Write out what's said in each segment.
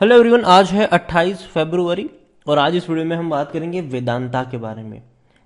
Hello everyone, आज है 28 फरवरी और आज इस वीडियो में हम बात करेंगे वेदांता के बारे में।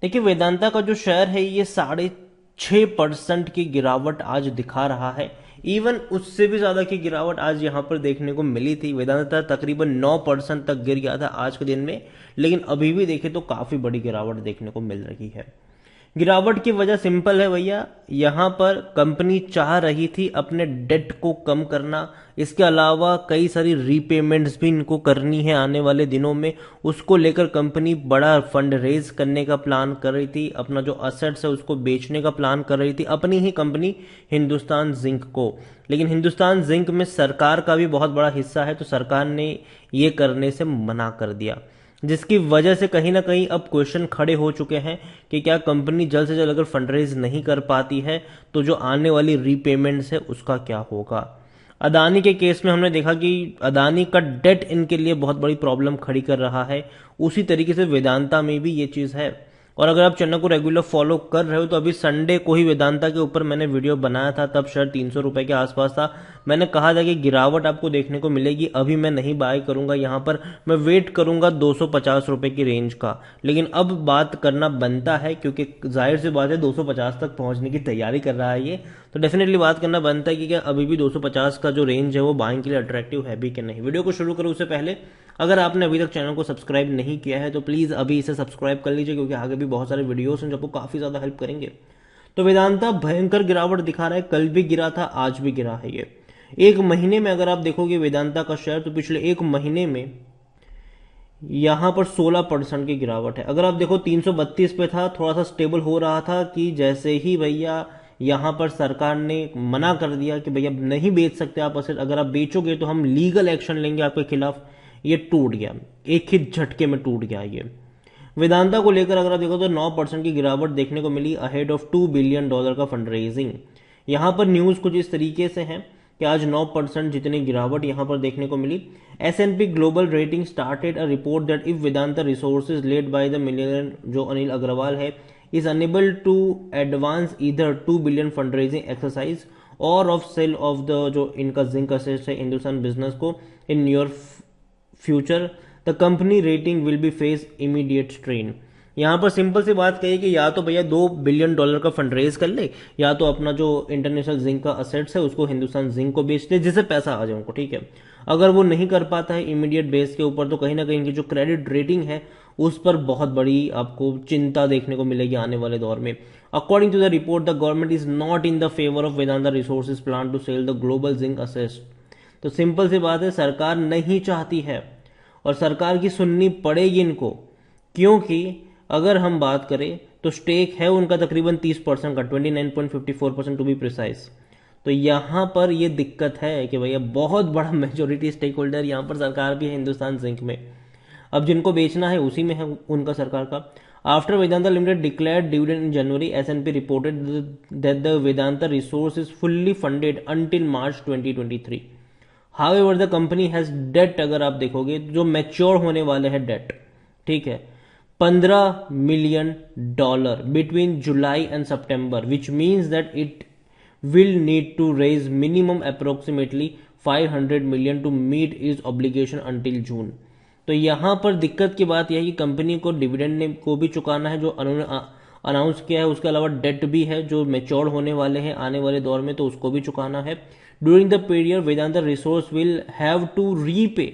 देखिए, वेदांता का जो शेयर है ये 6.5% की गिरावट आज दिखा रहा है। इवन उससे भी ज्यादा की गिरावट आज यहाँ पर देखने को मिली थी। वेदांता तकरीबन 9% तक गिर गया था आज के दिन में, लेकिन अभी भी देखे तो काफी बड़ी गिरावट देखने को मिल रही है। गिरावट की वजह सिंपल है भैया, यहां पर कंपनी चाह रही थी अपने डेट को कम करना। इसके अलावा कई सारी रीपेमेंट्स भी इनको करनी है आने वाले दिनों में। उसको लेकर कंपनी बड़ा फंड रेज करने का प्लान कर रही थी, अपना जो असेट्स है उसको बेचने का प्लान कर रही थी, अपनी ही कंपनी हिंदुस्तान जिंक को। लेकिन हिंदुस्तान जिंक में सरकार का भी बहुत बड़ा हिस्सा है, तो सरकार ने ये करने से मना कर दिया, जिसकी वजह से कहीं ना कहीं अब क्वेश्चन खड़े हो चुके हैं कि क्या कंपनी जल्द से जल्द अगर फंडरेज नहीं कर पाती है तो जो आने वाली रीपेमेंट्स है उसका क्या होगा। अदानी के केस में हमने देखा कि अदानी का डेट इनके लिए बहुत बड़ी प्रॉब्लम खड़ी कर रहा है। उसी तरीके से वेदांता में भी ये चीज है। और अगर आप चैनल को रेगुलर फॉलो कर रहे हो तो अभी संडे को ही वेदांता के ऊपर मैंने वीडियो बनाया था, तब शेयर 300 रुपए के आसपास था। मैंने कहा था कि गिरावट आपको देखने को मिलेगी, अभी मैं नहीं बाय करूंगा, यहां पर मैं वेट करूंगा 250 रुपए की रेंज का। लेकिन अब बात करना बनता है, क्योंकि जाहिर सी बात है 250 तक पहुंचने की तैयारी कर रहा है ये, तो डेफिनेटली बात करना बनता है कि क्या अभी भी 250 का जो रेंज है वो बाइंग के लिए अट्रैक्टिव है भी कि नहीं। वीडियो को शुरू करूं उससे पहले अगर आपने अभी तक चैनल को सब्सक्राइब नहीं किया है तो प्लीज अभी इसे सब्सक्राइब कर लीजिए, क्योंकि आगे भी बहुत सारे वीडियोस हैं जो आपको काफी ज्यादा हेल्प करेंगे। तो वेदांता भयंकर गिरावट दिखा रहा है, कल भी गिरा था, आज भी गिरा है ये। एक महीने में अगर आप देखोगे वेदांता का शेयर, तो पिछले एक महीने में यहां पर 16% की गिरावट है। अगर आप देखो 332 पे था, थोड़ा सा स्टेबल हो रहा था कि जैसे ही भैया यहां पर सरकार ने मना कर दिया कि भैया नहीं बेच सकते आप असेट, अगर आप बेचोगे तो हम लीगल एक्शन लेंगे आपके खिलाफ, ये टूट गया, एक ही झटके में टूट गया ये। वेदांता को लेकर अगर आप देखो तो 9% की गिरावट देखने को मिली अहेड ऑफ $2 बिलियन का फंड रेजिंग। यहां पर न्यूज कुछ इस तरीके से है कि आज 9% जितनी गिरावट यहां पर देखने को मिली। S&P global rating started a report that if Vedanta resources led by the millionaire जो अनिल अग्रवाल है is unable to advance either 2 billion fund raising exercise और ऑफ सेल ऑफ द जो इनका जिंक असेट्स है हिंदुस्तान बिजनेस को in near future, the company rating will be face immediate strain. यहां पर simple सी बात कही कि या तो भैया $2 बिलियन का फंड रेज कर ले, या तो अपना जो इंटरनेशनल जिंक का असेट्स है उसको हिंदुस्तान जिंक को बेच दे, जिससे पैसा आ जाए उनको, ठीक है। अगर वो नहीं कर पाता है इमीडिएट बेस के ऊपर, तो कहीं ना कहीं की जो क्रेडिट रेटिंग है उस पर बहुत बड़ी आपको चिंता देखने को मिलेगी आने वाले दौर में। According to the report, the government is not in the favour of Vedanta resources plan to sell the global zinc assets. तो सिंपल सी बात है, सरकार नहीं चाहती है और सरकार की सुननी पड़ेगी इनको, क्योंकि अगर हम बात करें तो स्टेक है उनका तकरीबन 30% का, 29.54% टू बी प्रिसाइज। तो यहां पर यह दिक्कत है कि भैया बहुत बड़ा मेजोरिटी स्टेक होल्डर यहां पर सरकार भी है हिंदुस्तान जिंक में। अब जिनको बेचना है उसी में है उनका सरकार का। After Vedanta limited declared dividend in January, S&P reported that the Vedanta resource is fully funded until March 2023। However the company has debt, अगर आप देखोगे जो मैच्योर होने वाले हैं डेट, ठीक है, $15 million between July and September, which means that it will need to raise minimum approximately 500 million to meet is obligation until June. तो यहां पर दिक्कत की बात यह है कि कंपनी को डिविडेंड को भी चुकाना है जो उन्होंने अनाउंस किया है, उसके अलावा डेट भी है जो मैच्योर होने वाले हैं आने वाले दौर में, तो उसको भी चुकाना है। During the period Vedanta resource will have to repay,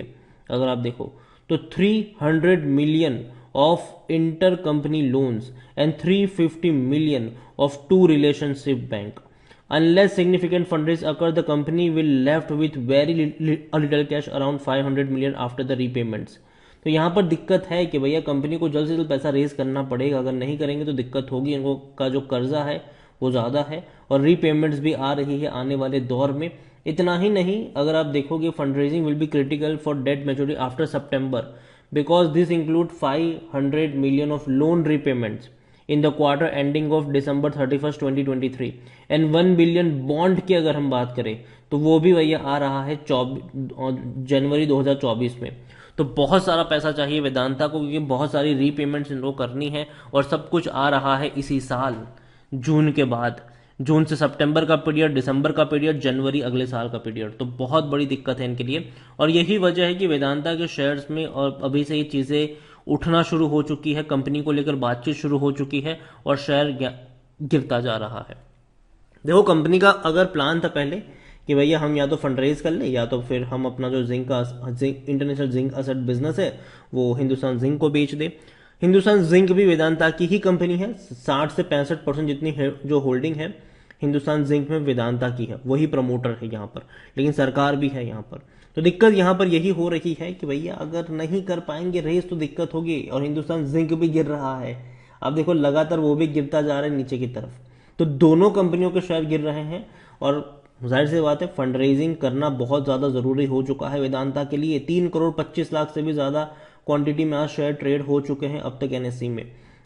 अगर आप देखो तो 300 million of inter company loans and 350 million of two relationship bank. Unless significant fundraise occur, the company will left with very little cash, around 500 million after the repayments। तो यहाँ पर दिक्कत है कि भैया कंपनी को जल्द से जल्द पैसा रेज करना पड़ेगा, अगर नहीं करेंगे तो दिक्कत होगी। इनको का जो कर्जा है वो ज़्यादा है और रीपेमेंट्स भी आ रही है आने वाले दौर में। इतना ही नहीं, अगर आप देखोगे fund raising will be critical for debt maturity after September, because this include 500 million of loan repayments in the quarter ending of December 31, 2023 and 1 billion bond की अगर हम बात करें तो वो भी भैया आ रहा है जनवरी 2024 में। तो बहुत सारा पैसा चाहिए वेदांता को, क्योंकि बहुत सारी रीपेमेंट्स इनको करनी है और सब कुछ आ रहा है इसी साल जून के बाद। जून से सितंबर का पीरियड, दिसंबर का पीरियड, जनवरी अगले साल का पीरियड। तो बहुत बड़ी दिक्कत है इनके लिए, और यही वजह है कि वेदांता के शेयर्स में और अभी से ये चीज़ें उठना शुरू हो चुकी है, कंपनी को लेकर बातचीत शुरू हो चुकी है और शेयर गिरता जा रहा है। देखो कंपनी का अगर प्लान था पहले कि भैया हम या तो फंड रेज कर ले या तो फिर हम अपना जो जिंक का इंटरनेशनल जिंक असेट बिजनेस है वो हिंदुस्तान जिंक को बेच दे। हिंदुस्तान जिंक भी वेदांता की ही कंपनी है, 60 से 65% जितनी जो होल्डिंग है हिंदुस्तान जिंक में वेदांता की है, वही प्रमोटर है यहाँ पर, लेकिन सरकार भी है यहाँ पर। तो दिक्कत यहाँ पर यही हो रही है कि भैया अगर नहीं कर पाएंगे रेस तो दिक्कत होगी, और हिंदुस्तान जिंक भी गिर रहा है। अब देखो लगातार वो भी गिरता जा रहा है नीचे की तरफ, तो दोनों कंपनियों के शेयर गिर रहे हैं, और जाहिर सी बात है फंड रेजिंग करना बहुत ज़्यादा ज़रूरी हो चुका है वेदांता के लिए। 3,25,00,000 से भी ज़्यादा क्वांटिटी में आज शेयर ट्रेड हो चुके हैं अब तक एनएससी में।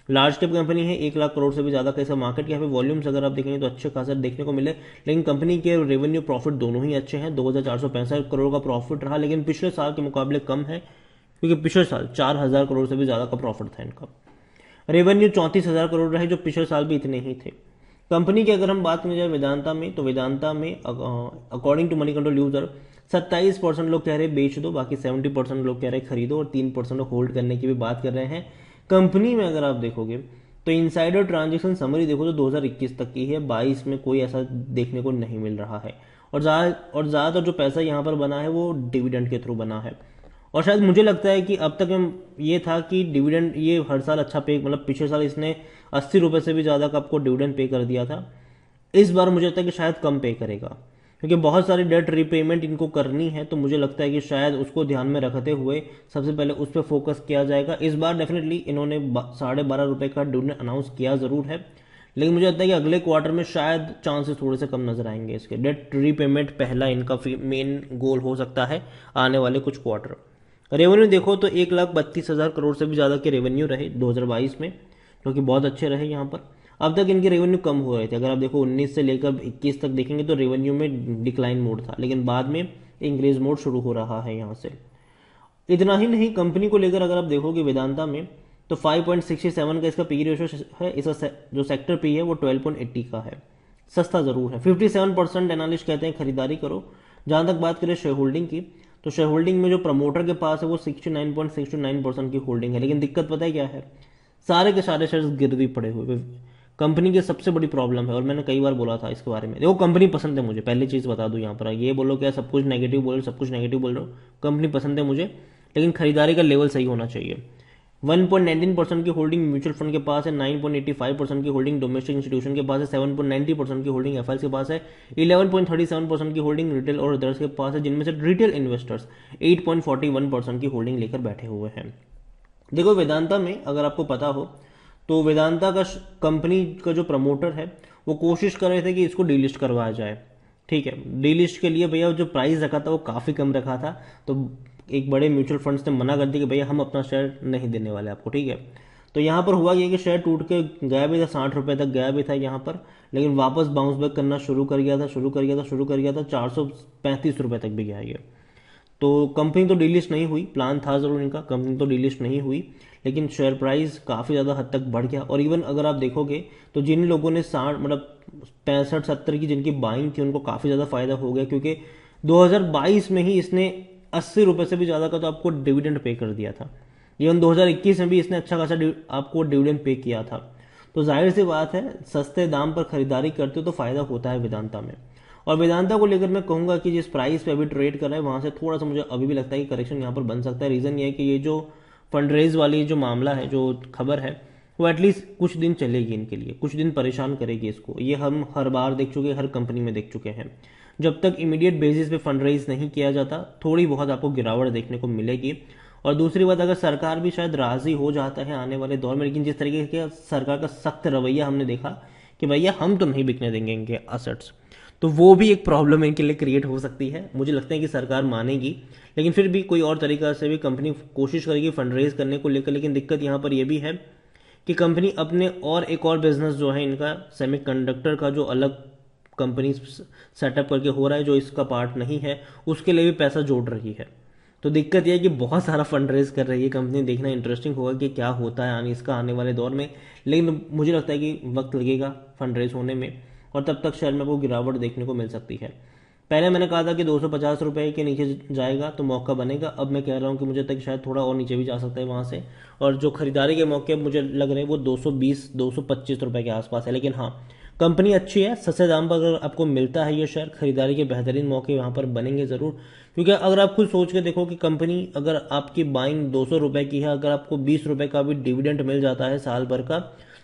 लार्ज कैप कंपनी है, 1,00,000 करोड़ से भी ज़्यादा का इसका मार्केट कैप है। वॉल्यूम्स अगर आप देखेंगे तो अच्छे खासा देखने को मिले, लेकिन कंपनी के रेवेन्यू प्रॉफिट दोनों ही अच्छे हैं। 2,465 करोड़ का प्रॉफिट रहा, लेकिन पिछले साल के मुकाबले कम है, क्योंकि पिछले साल 4,000 करोड़ से भी ज़्यादा का प्रॉफिट था इनका। रेवेन्यू 34,000 करोड़ रहे, जो पिछले साल भी इतने ही थे। कंपनी की अगर हम बात करें जाए वेदांता में, तो वेदांता में according to money control user 27% लोग कह रहे बेच दो, बाकी 70% लोग कह रहे खरीदो, और 3% होल्ड करने की भी बात कर रहे हैं। कंपनी में अगर आप देखोगे तो इनसाइडर ट्रांजेक्शन समरी देखो तो 2021 तक की है, 22 में कोई ऐसा देखने को नहीं मिल रहा है, और ज़्यादातर जो पैसा यहाँ पर बना है वो डिविडेंड के थ्रू बना है। और शायद मुझे लगता है कि अब तक हम ये था कि डिविडेंड ये हर साल अच्छा पे, मतलब पिछले साल इसने 80 रुपये से भी ज़्यादा का आपको डिविडेंड पे कर दिया था। इस बार मुझे लगता है कि शायद कम पे करेगा, क्योंकि बहुत सारी डेट रीपेमेंट इनको करनी है, तो मुझे लगता है कि शायद उसको ध्यान में रखते हुए सबसे पहले उस पर फोकस किया जाएगा। इस बार डेफिनेटली इन्होंने 12.5 रुपये का डिविडेंड अनाउंस किया ज़रूर है, लेकिन मुझे लगता है कि अगले क्वार्टर में शायद चांसेस थोड़े से कम नजर आएंगे इसके। डेट रीपेमेंट पहला इनका मेन गोल हो सकता है आने वाले कुछ क्वार्टर। रेवेन्यू देखो तो 1,32,000 करोड़ से भी ज़्यादा के रेवेन्यू रहे 2022 में, जो कि बहुत अच्छे रहे यहाँ पर। अब तक इनके रेवेन्यू कम हो रहे थे, अगर आप देखो 19 से लेकर 21 तक देखेंगे तो रेवेन्यू में डिक्लाइन मोड था, लेकिन बाद में इंक्रीज मोड शुरू हो रहा है यहाँ से। इतना ही नहीं, कंपनी को लेकर अगर आप देखोगे वेदांता में तो 5.67 का इसका पी रेशो है, इसका जो सेक्टर पी है वो 12.80 का है, सस्ता ज़रूर है। 57% एनालिस्ट कहते हैं खरीदारी करो। जहाँ तक बात करें शेयर होल्डिंग की, तो शेयर होल्डिंग में जो प्रमोटर के पास है वो 69.69% की होल्डिंग है, लेकिन दिक्कत पता है क्या है, सारे के सारे शेयर्स गिरवी पड़े हुए। कंपनी की सबसे बड़ी प्रॉब्लम है, और मैंने कई बार बोला था इसके बारे में। देखो कंपनी पसंद है मुझे, पहली चीज़ बता दूं यहाँ पर, ये बोलो क्या सब कुछ नेगेटिव बोल रहे हो, सब कुछ नेगेटिव बोल रहे हो, कंपनी पसंद है मुझे, लेकिन खरीदारी का लेवल सही होना चाहिए। 1.19% की होल्डिंग म्यूचुअल फंड के पास है, 9.85% की होल्डिंग डोमेस्टिक इंस्टीट्यूशन के पास है, 7.90% की होल्डिंग एफआईआई के पास है, 11.37% की होल्डिंग रिटेल और अदर्स के पास है, जिनमें से रिटेल इन्वेस्टर्स 8.41% की होल्डिंग लेकर बैठे हुए हैं। देखो वेदांता में अगर आपको पता हो तो वेदांता का कंपनी का जो प्रमोटर है वो कोशिश कर रहे थे कि इसको डीलिस्ट करवाया जाए। ठीक है, डीलिस्ट के लिए भैया जो प्राइस रखा था वो काफ़ी कम रखा था, तो एक बड़े म्यूचुअल फंड्स ने मना कर दिया कि भैया हम अपना शेयर नहीं देने वाले आपको। ठीक है, तो यहाँ पर हुआ ये कि शेयर टूट के गया भी था, 60 रुपये तक गया भी था यहाँ पर, लेकिन वापस बाउंस बैक करना शुरू कर गया था 435 रुपये तक भी गया ये। तो कंपनी तो डीलिस्ट नहीं हुई, प्लान था ज़रूर इनका, कंपनी तो डीलिस्ट नहीं हुई, लेकिन शेयर प्राइस काफ़ी ज़्यादा हद तक बढ़ गया। और इवन अगर आप देखोगे तो जिन लोगों ने 60 मतलब 65-70 की जिनकी बाइंग थी उनको काफ़ी ज़्यादा फायदा हो गया, क्योंकि 2022 में ही इसने 80 रुपये से भी ज़्यादा का तो आपको डिविडेंड पे कर दिया था। इवन 2021 में भी इसने अच्छा खासा आपको डिविडेंड पे किया था। तो जाहिर सी बात है सस्ते दाम पर खरीदारी करते हो तो फायदा होता है वेदांता में। और वेदांता को लेकर मैं कहूँगा कि जिस प्राइस पे अभी ट्रेड कर रहा है वहाँ से थोड़ा सा मुझे अभी भी लगता है कि करेक्शन यहाँ पर बन सकता है। रीज़न ये है कि ये जो फंड रेज वाली जो मामला है, जो खबर है, वो एटलीस्ट कुछ दिन चलेगी इनके लिए, कुछ दिन परेशान करेगी इसको। ये हम हर बार देख चुके हैं, हर कंपनी में देख चुके हैं। जब तक इमीडिएट बेसिस पे फंड रेज नहीं किया जाता थोड़ी बहुत आपको गिरावट देखने को मिलेगी। और दूसरी बात, अगर सरकार भी शायद राजी हो जाता है आने वाले दौर में, लेकिन जिस तरीके के सरकार का सख्त रवैया हमने देखा कि भैया हम तो नहीं बिकने देंगे इनके असेट्स, तो वो भी एक प्रॉब्लम इनके लिए क्रिएट हो सकती है। मुझे लगता है कि सरकार मानेगी, लेकिन फिर भी कोई और तरीका से भी कंपनी कोशिश करेगी फंड रेज करने को लेकर। लेकिन दिक्कत यहाँ पर यह भी है कि कंपनी अपने और एक और बिजनेस जो है इनका सेमीकंडक्टर का, जो अलग कंपनी सेटअप करके हो रहा है, जो इसका पार्ट नहीं है, उसके लिए भी पैसा जोड़ रही है। तो दिक्कत यह है कि बहुत सारा फंड रेज कर रही है कंपनी। देखना इंटरेस्टिंग होगा कि क्या होता है इसका आने वाले दौर में, लेकिन मुझे लगता है कि वक्त लगेगा फंड रेज होने में। और तब तक शेयर में आपको गिरावट देखने को मिल सकती है। पहले मैंने कहा था कि 250 रुपये के नीचे जाएगा तो मौका बनेगा, अब मैं कह रहा हूँ कि मुझे तक शायद थोड़ा और नीचे भी जा सकता है वहाँ से, और जो खरीदारी के मौके मुझे लग रहे हैं वो 220-225 रुपये के आसपास है। लेकिन हाँ, कंपनी अच्छी है, सस्ते दाम पर अगर आपको मिलता है ये शेयर, खरीदारी के बेहतरीन मौके वहाँ पर बनेंगे ज़रूर। क्योंकि अगर आप खुद सोच के देखो कि कंपनी अगर आपकी बाइंग 200 रुपये की है, अगर आपको 20 रुपये का भी डिविडेंड मिल जाता है साल भर का,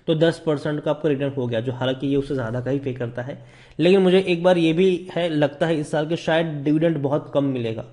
तो 10% का आपका रिटर्न हो गया, जो हालांकि ये उससे ज़्यादा का ही पे करता है। लेकिन मुझे एक बार ये भी है, लगता है इस साल के शायद डिविडेंड बहुत कम मिलेगा,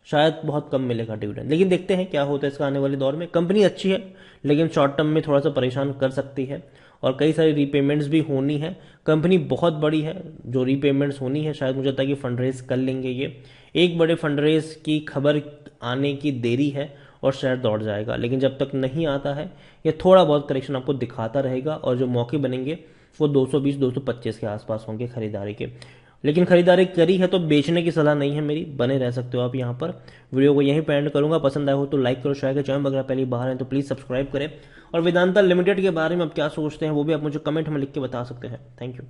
शायद बहुत कम मिलेगा डिविडेंड। लेकिन देखते हैं क्या होता है इसका आने वाले दौर में। कंपनी अच्छी है लेकिन शॉर्ट टर्म में थोड़ा सा परेशान कर सकती है, और कई सारी रीपेमेंट्स भी होनी है। कंपनी बहुत बड़ी है, जो रीपेमेंट्स होनी है शायद मुझे लगता है कि फंड रेज कर लेंगे ये। एक बड़े फंड रेज की खबर आने की देरी है और शेयर दौड़ जाएगा, लेकिन जब तक नहीं आता है ये थोड़ा बहुत करेक्शन आपको दिखाता रहेगा, और जो मौके बनेंगे वो 220-225 के आसपास होंगे खरीदारी के। लेकिन खरीदारी करी है तो बेचने की सलाह नहीं है मेरी, बने रह सकते हो आप यहाँ पर। वीडियो को यहीं पे एंड करूंगा, पसंद आया हो तो लाइक करो, शेयर करो, चैनल वगैरह पहली बाहर हैं तो प्लीज़ सब्सक्राइब करें। और वेदांता लिमिटेड के बारे में आप क्या सोचते हैं वो भी आप मुझे कमेंट में लिख के बता सकते हैं। Thank you.